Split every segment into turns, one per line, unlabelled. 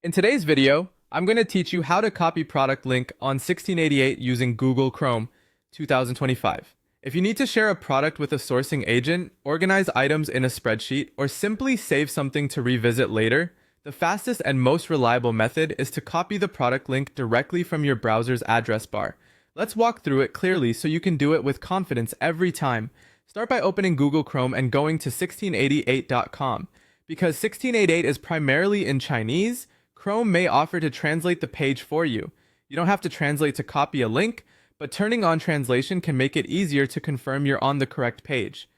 In today's video, I'm going to teach you how to copy product link on 1688 using Google Chrome 2025. If you need to share a product with a sourcing agent, organize items in a spreadsheet, or simply save something to revisit later, the fastest and most reliable method is to copy the product link directly from your browser's address bar. Let's walk through it clearly so you can do it with confidence every time. Start by opening Google Chrome and going to 1688.com. Because 1688 is primarily in Chinese, Chrome may offer to translate the page for you. You don't have to translate to copy a link, but turning on translation can make it easier to confirm you're on the correct page.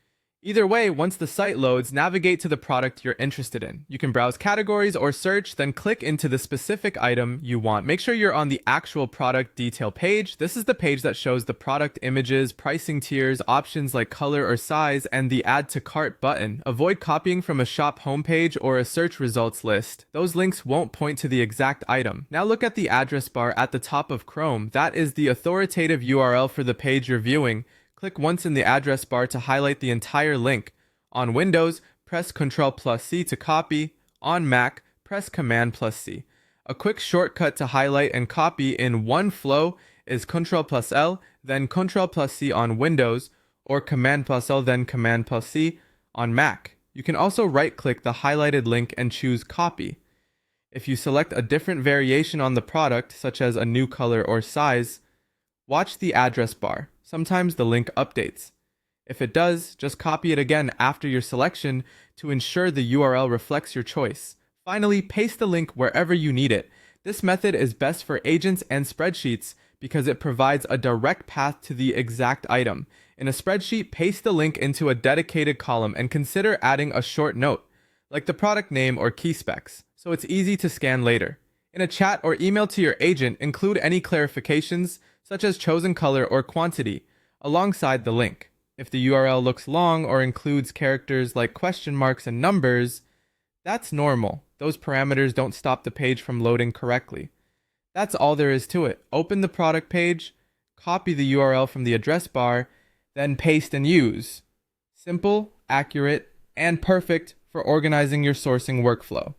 Either way, once the site loads, navigate to the product you're interested in. You can browse categories or search, then click into the specific item you want. Make sure you're on the actual product detail page. This is the page that shows the product images, pricing tiers, options like color or size, and the add to cart button. Avoid copying from a shop homepage or a search results list. Those links won't point to the exact item. Now look at the address bar at the top of Chrome. That is the authoritative URL for the page you're viewing. Click once in the address bar to highlight the entire link. On Windows, press Ctrl+C to copy. On Mac, press Command+C. A quick shortcut to highlight and copy in one flow is Ctrl+L, then Ctrl+C on Windows, or Command+L, then Command+C on Mac. You can also right-click the highlighted link and choose Copy. If you select a different variation on the product, such as a new color or size, watch the address bar. Sometimes the link updates. If it does, just copy it again after your selection to ensure the URL reflects your choice. Finally, paste the link wherever you need it. This method is best for agents and spreadsheets because it provides a direct path to the exact item. In a spreadsheet, paste the link into a dedicated column and consider adding a short note, like the product name or key specs, so it's easy to scan later. In a chat or email to your agent, include any clarifications, such as chosen color or quantity, alongside the link. If the URL looks long or includes characters like question marks and numbers, that's normal. Those parameters don't stop the page from loading correctly. That's all there is to it. Open the product page, copy the URL from the address bar, then paste and use. Simple, accurate, and perfect for organizing your sourcing workflow.